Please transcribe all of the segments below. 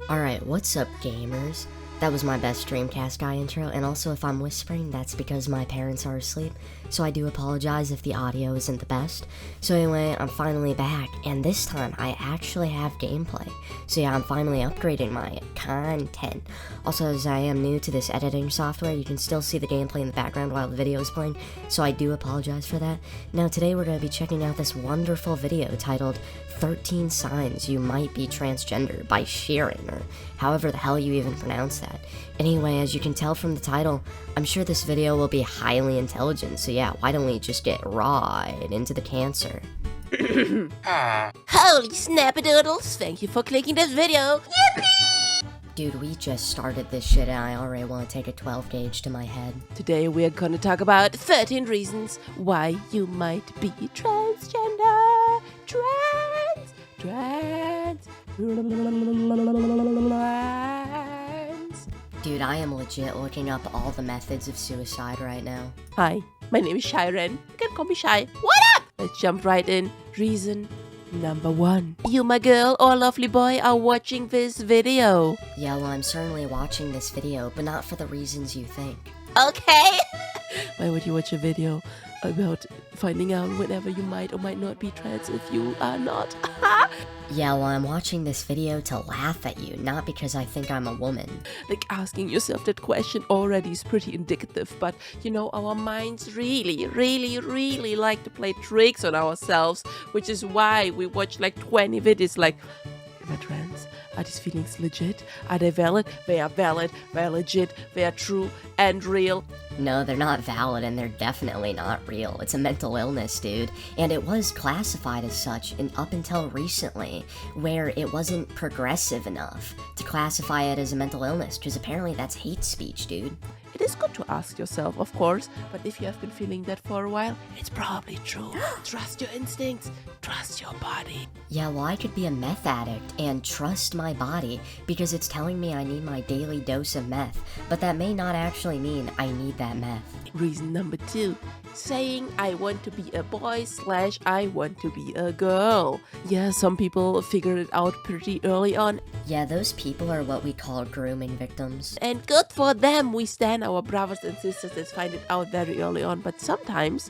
Alright, what's up, gamers? That was my best Dreamcast guy intro, and also if I'm whispering, that's because my parents are asleep, so I do apologize if the audio isn't the best. So anyway, I'm finally back, and this time I actually have gameplay. So yeah, I'm finally upgrading my content. Also, as I am new to this editing software, you can still see the gameplay in the background while the video is playing, so I do apologize for that. Now today we're going to be checking out this wonderful video titled 13 Signs You Might Be Transgender by Sharon, or however the hell you even pronounce that. Anyway, as you can tell from the title, I'm sure this video will be highly intelligent, so yeah, why don't we just get right into the cancer. Holy snappadoodles, thank you for clicking this video. Yippee! Dude, we just started this shit and I already want to take a 12 gauge to my head. Today we're gonna talk about 13 reasons why you might be transgender. Trans. Dude, I am legit looking up all the methods of suicide right now. Hi, my name is Sharon. You can call me Shy. What up? Let's jump right in. Reason number 1. You, my girl or lovely boy, are watching this video. Yeah, well, I'm certainly watching this video, but not for the reasons you think. Okay. Why would you watch a video about finding out whenever you might or might not be trans if you are not? Yeah, well, I'm watching this video to laugh at you, not because I think I'm a woman. Like, asking yourself that question already is pretty indicative, but you know, our minds really like to play tricks on ourselves, which is why we watch like 20 videos like, am I trans? Are these feelings legit? Are they valid? They are valid, they are legit, they are true and real. No, they're not valid, and they're definitely not real. It's a mental illness, dude. And it was classified as such up until recently, where it wasn't progressive enough to classify it as a mental illness, because apparently that's hate speech, dude. It is good to ask yourself, of course, but if you have been feeling that for a while, it's probably true. Trust your instincts, trust your body. Yeah, well, I could be a meth addict and trust my body because it's telling me I need my daily dose of meth, but that may not actually mean I need that meth. Reason number 2, saying I want to be a boy / I want to be a girl. Yeah, some people figured it out pretty early on. Yeah, those people are what we call grooming victims. And good for them, we stand our brothers and sisters that find it out very early on, but sometimes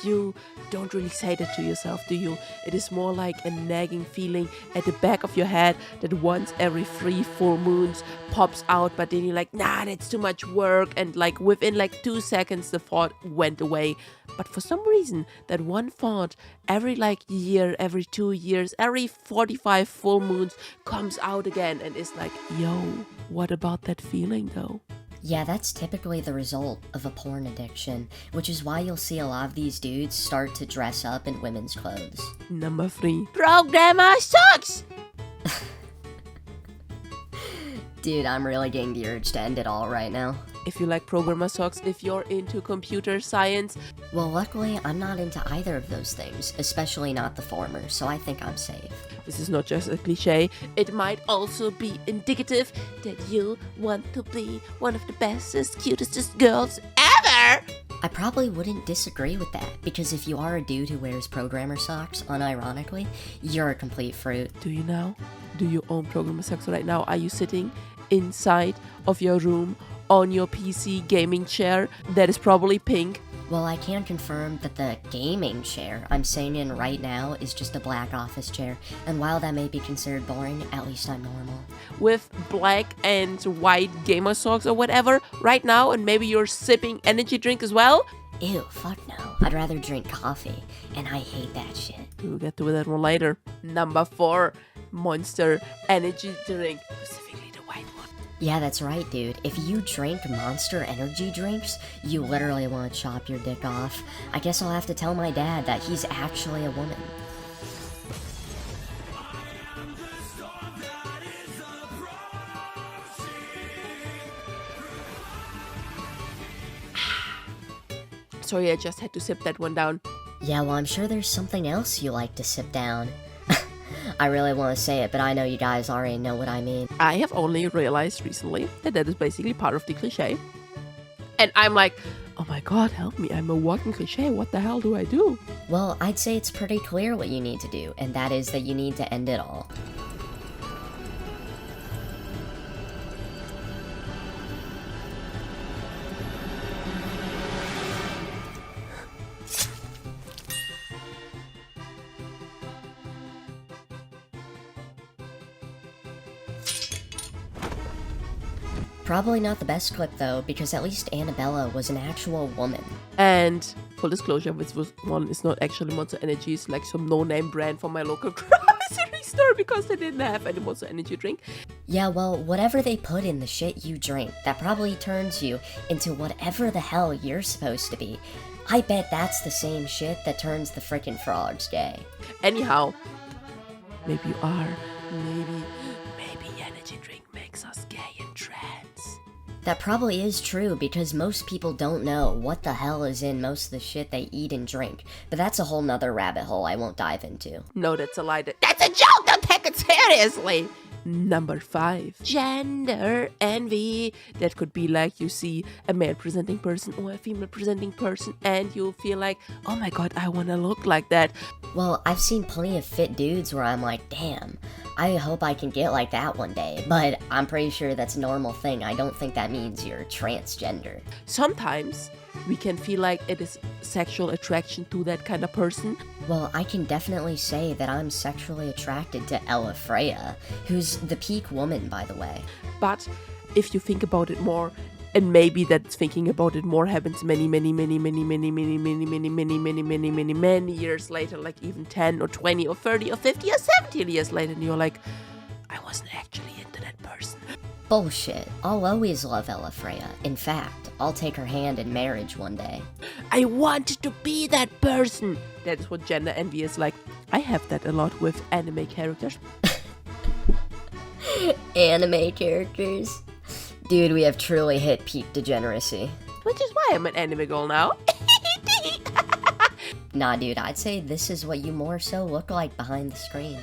you don't really say that to yourself, do you? It is more like a nagging feeling at the back of your head that once every 3 full moons pops out, but then you're like, nah, that's too much work, and like within like 2 seconds the thought went away. But for some reason, that one thought every like year, every 2 years, every 45 full moons comes out again and is like, yo, what about that feeling though? Yeah, that's typically the result of a porn addiction, which is why you'll see a lot of these dudes start to dress up in women's clothes. Number 3. Programmer sucks! Dude, I'm really getting the urge to end it all right now. If you like programmer socks, if you're into computer science. Well, luckily, I'm not into either of those things, especially not the former, so I think I'm safe. This is not just a cliche, it might also be indicative that you want to be one of the bestest, cutest girls ever! I probably wouldn't disagree with that, because if you are a dude who wears programmer socks, unironically, you're a complete fruit. Do you now? Do you own programmer socks right now? Are you sitting inside of your room on your PC gaming chair that is probably pink? Well, I can confirm that the gaming chair I'm sitting in right now is just a black office chair, and while that may be considered boring, at least I'm normal. With black and white gamer socks or whatever right now, and maybe you're sipping energy drink as well? Ew, fuck no. I'd rather drink coffee, and I hate that shit. We'll get to that one later. Number 4, Monster energy drink. Specifically the white one. Yeah, that's right, dude. If you drink Monster energy drinks, you literally want to chop your dick off. I guess I'll have to tell my dad that he's actually a woman. Sorry, I just had to sip that one down. Yeah, well, I'm sure there's something else you like to sip down. I really want to say it, but I know you guys already know what I mean. I have only realized recently that that is basically part of the cliche. And I'm like, oh my god, help me, I'm a walking cliche, what the hell do I do? Well, I'd say it's pretty clear what you need to do, and that is that you need to end it all. Probably not the best clip though, because at least Annabella was an actual woman. And full disclosure, this was one is not actually Monster Energy. It's like some no-name brand from my local grocery store because they didn't have any Monster Energy drink. Yeah, well, whatever they put in the shit you drink, that probably turns you into whatever the hell you're supposed to be. I bet that's the same shit that turns the frickin' frogs gay. Anyhow, maybe you are. Maybe energy drink makes us gay and trans. That probably is true because most people don't know what the hell is in most of the shit they eat and drink. But that's a whole nother rabbit hole I won't dive into. No, that's a lie. That's a joke! Don't take it seriously! Number 5. Gender envy. That could be like you see a male presenting person or a female presenting person and you feel like, oh my god, I want to look like that. Well, I've seen plenty of fit dudes where I'm like, damn, I hope I can get like that one day. But I'm pretty sure that's a normal thing. I don't think that means you're transgender. Sometimes we can feel like it is sexual attraction to that kind of person. Well, I can definitely say that I'm sexually attracted to Ella Freya, who's the peak woman, by the way. But if you think about it more, and maybe that thinking about it more happens many years later, like even 10 or 20 or 30 or 50 or 70 years later, and you're like, I wasn't actually into that person. Bullshit. I'll always love Ella Freya. In fact, I'll take her hand in marriage one day. I want to be that person. That's what gender envy is like. I have that a lot with anime characters. Anime characters? Dude, we have truly hit peak degeneracy. Which is why I'm an anime girl now. Nah, dude, I'd say this is what you more so look like behind the screen.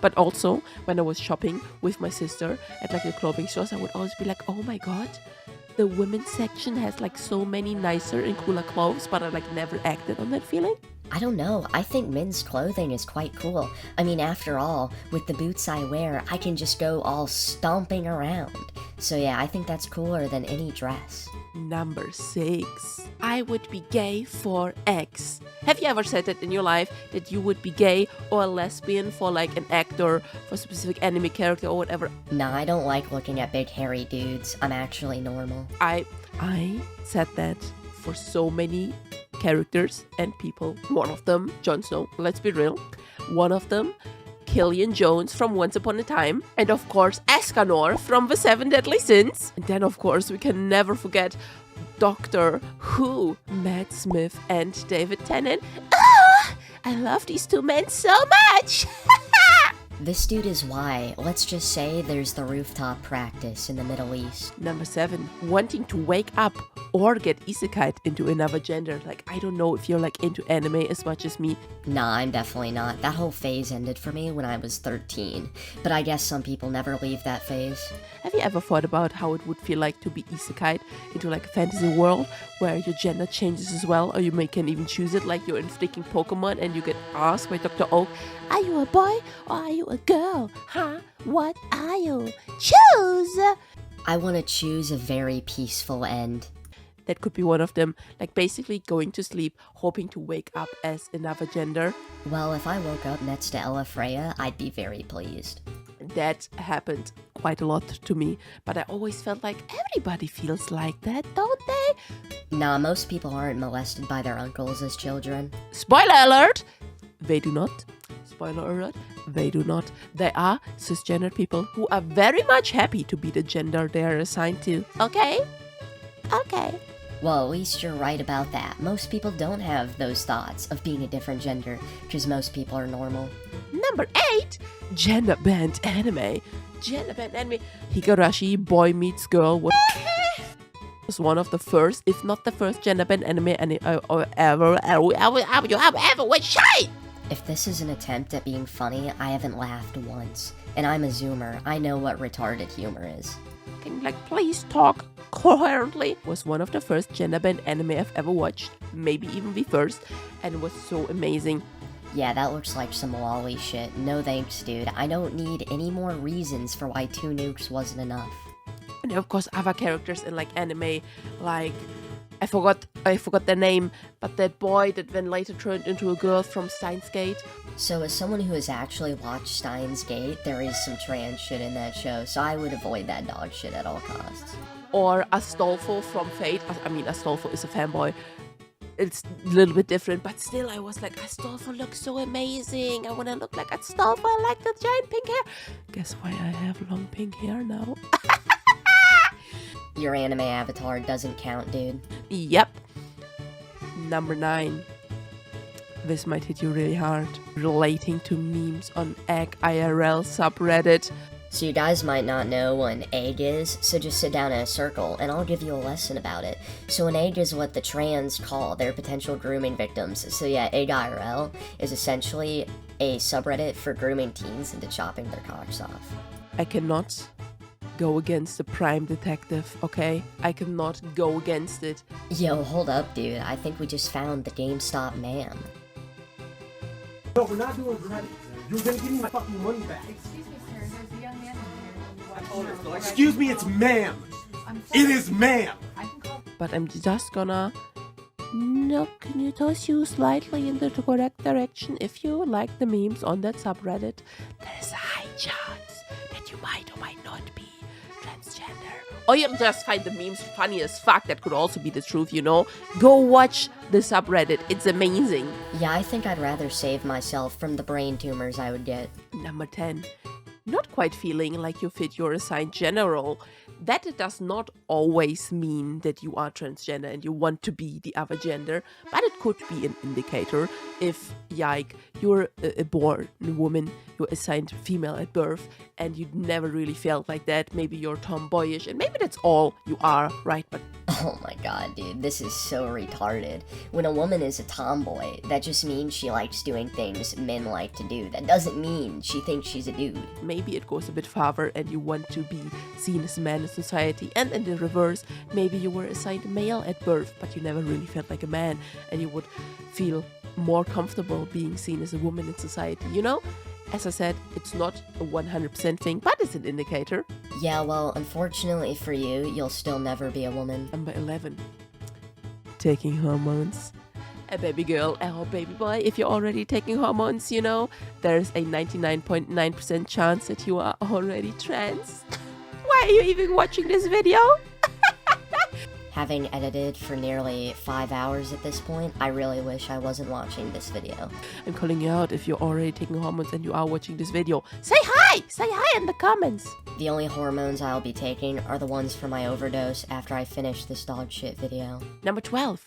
But also, when I was shopping with my sister at like the clothing stores, I would always be like, oh my god, the women's section has like so many nicer and cooler clothes, but I like never acted on that feeling. I don't know, I think men's clothing is quite cool. I mean, after all, with the boots I wear, I can just go all stomping around. So yeah, I think that's cooler than any dress. Number 6. I would be gay for X. Have you ever said that in your life, that you would be gay or lesbian for like an actor, for a specific anime character or whatever? Nah, I don't like looking at big hairy dudes. I'm actually normal. I said that for so many characters and people. One of them, Jon Snow, let's be real. One of them, Killian Jones from Once Upon a Time. And of course, Escanor from The Seven Deadly Sins. And then of course, we can never forget Doctor Who, Matt Smith and David Tennant. Ah, I love these two men so much! This dude is why, let's just say there's the rooftop practice in the Middle East. Number 7, wanting to wake up or get isekai'd into another gender. Like, I don't know if you're like into anime as much as me. Nah, I'm definitely not. That whole phase ended for me when I was 13. But I guess some people never leave that phase. Have you ever thought about how it would feel like to be isekai'd into like a fantasy world where your gender changes as well, or you can even choose it, like you're in freaking Pokemon and you get asked by Dr. Oak, are you a boy or are you a girl? Huh? What are you? Choose! I want to choose a very peaceful end. That could be one of them, like basically going to sleep, hoping to wake up as another gender. Well, if I woke up next to Ella Freya, I'd be very pleased. That happened quite a lot to me, but I always felt like everybody feels like that, don't they? Nah, most people aren't molested by their uncles as children. Spoiler alert! They do not. Spoiler alert, they do not. They are cisgender people who are very much happy to be the gender they are assigned to. Okay? Okay. Well, at least you're right about that. Most people don't have those thoughts of being a different gender, because most people are normal. Number 8, gender banned anime. Gender banned anime. Higurashi Boy Meets Girl was one of the first, if not the first, gender banned anime ever with shite. If this is an attempt at being funny, I haven't laughed once. And I'm a Zoomer. I know what retarded humor is. Can you please talk coherently? Was one of the first gender banned anime I've ever watched, maybe even the first, and it was so amazing. Yeah, that looks like some lolly shit. No thanks, dude. I don't need any more reasons for why 2 nukes wasn't enough. And of course, other characters in like anime, like I forgot their name, but that boy that then later turned into a girl from Steins Gate. So as someone who has actually watched Steins Gate, there is some trans shit in that show, so I would avoid that dog shit at all costs. Or Astolfo from Fate. I mean, Astolfo is a fanboy. It's a little bit different, but still I was like, Astolfo looks so amazing. I want to look like Astolfo. I like the giant pink hair. Guess why I have long pink hair now? Your anime avatar doesn't count, dude. Yep. Number 9. This might hit you really hard. Relating to memes on Egg IRL subreddit. So you guys might not know what an egg is, so just sit down in a circle and I'll give you a lesson about it. So an egg is what the trans call their potential grooming victims. So yeah, Egg IRL is essentially a subreddit for grooming teens into chopping their cocks off. I cannot go against the Prime Detective, okay? I cannot go against it. Yo, hold up, dude. I think we just found the GameStop man. No, we're not doing credit. You're gonna give me my fucking money back. Excuse me, sir. There's a young man in here. Excuse me, it's ma'am. It is ma'am. I can call. But I'm just gonna... No, can you toss you slightly in the correct direction? If you like the memes on that subreddit, there's a high chance that you might or might not be transgender. Or you'll just find the memes funny as fuck. That could also be the truth, you know? Go watch the subreddit. It's amazing. Yeah, I think I'd rather save myself from the brain tumors I would get. Number 10. Not quite feeling like you fit your assigned gender role. That does not always mean that you are transgender and you want to be the other gender, but it could be an indicator if, like, you're a born woman, you're assigned female at birth, and you never really felt like that. Maybe you're tomboyish, and maybe that's all you are, right? But oh my god, dude, this is so retarded. When a woman is a tomboy, that just means she likes doing things men like to do. That doesn't mean she thinks she's a dude. maybe it goes a bit farther and you want to be seen as a man in society. And in the reverse, maybe you were assigned male at birth, but you never really felt like a man, and you would feel more comfortable being seen as a woman in society, you know? As I said, it's not a 100% thing, but it's an indicator. Yeah, well, unfortunately for you, you'll still never be a woman. Number 11. Taking hormones. A baby girl or baby boy, if you're already taking hormones, you know, there's a 99.9% chance that you are already trans. Why are you even watching this video? Having edited for nearly 5 hours at this point, I really wish I wasn't watching this video. I'm calling you out if you're already taking hormones and you are watching this video. Say hi! Say hi in the comments! The only hormones I'll be taking are the ones for my overdose after I finish this dog shit video. Number 12.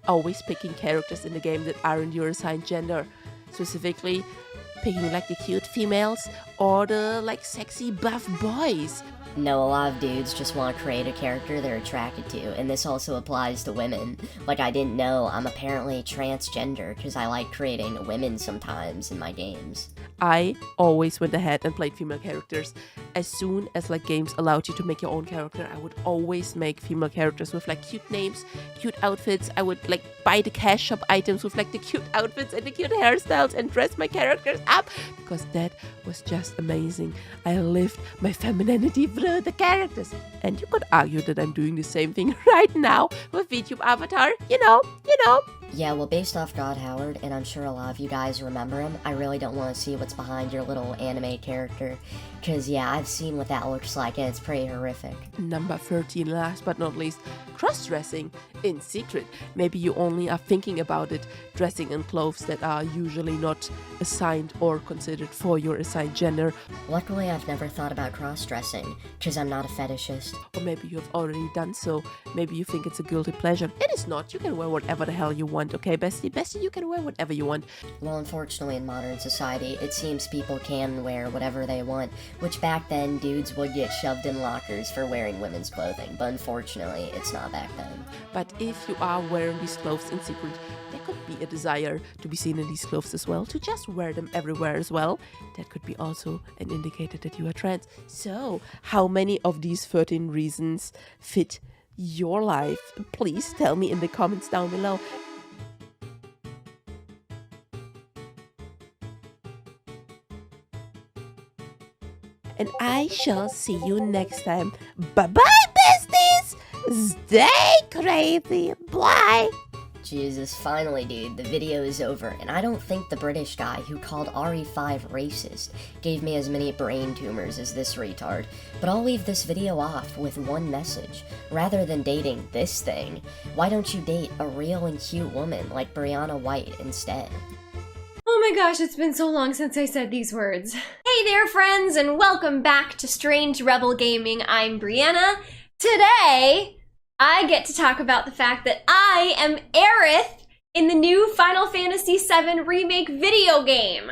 Always picking characters in the game that aren't your assigned gender. Specifically, picking like the cute females or the like sexy buff boys. No, a lot of dudes just want to create a character they're attracted to, and this also applies to women. Like, I didn't know I'm apparently transgender because I like creating women sometimes in my games. I always went ahead and played female characters. As soon as like games allowed you to make your own character, I would always make female characters with like cute names, cute outfits. I would like buy the cash shop items with like the cute outfits and the cute hairstyles and dress my characters up because that was just amazing. I lived my femininity through the characters. And you could argue that I'm doing the same thing right now with VTube Avatar, you know. Yeah, well, based off God Howard, and I'm sure a lot of you guys remember him, I really don't want to see what's behind your little anime character. Because, yeah, I've seen what that looks like, and it's pretty horrific. Number 13, last but not least, cross-dressing in secret. Maybe you only are thinking about it, dressing in clothes that are usually not assigned or considered for your assigned gender. Luckily, I've never thought about cross-dressing, because I'm not a fetishist. Or maybe you have already done so. Maybe you think it's a guilty pleasure. It is not. You can wear whatever the hell you want, okay, bestie? Bestie, you can wear whatever you want. Well, unfortunately, in modern society, it seems people can wear whatever they want, which back then, dudes would get shoved in lockers for wearing women's clothing, but unfortunately, it's not back then. But if you are wearing these clothes in secret, there could be a desire to be seen in these clothes as well, to just wear them everywhere as well. That could be also an indicator that you are trans. So, how many of these 13 reasons fit your life? Please tell me in the comments down below. And I shall see you next time. Bye-bye, besties! Stay crazy. Bye. Jesus, finally, dude, the video is over, and I don't think the British guy who called RE5 racist gave me as many brain tumors as this retard, but I'll leave this video off with one message. Rather than dating this thing, why don't you date a real and cute woman like Brianna White instead? Oh my gosh, it's been so long since I said these words. Hey there, friends, and welcome back to Strange Rebel Gaming. I'm Brianna. Today, I get to talk about the fact that I am Aerith in the new Final Fantasy VII Remake video game.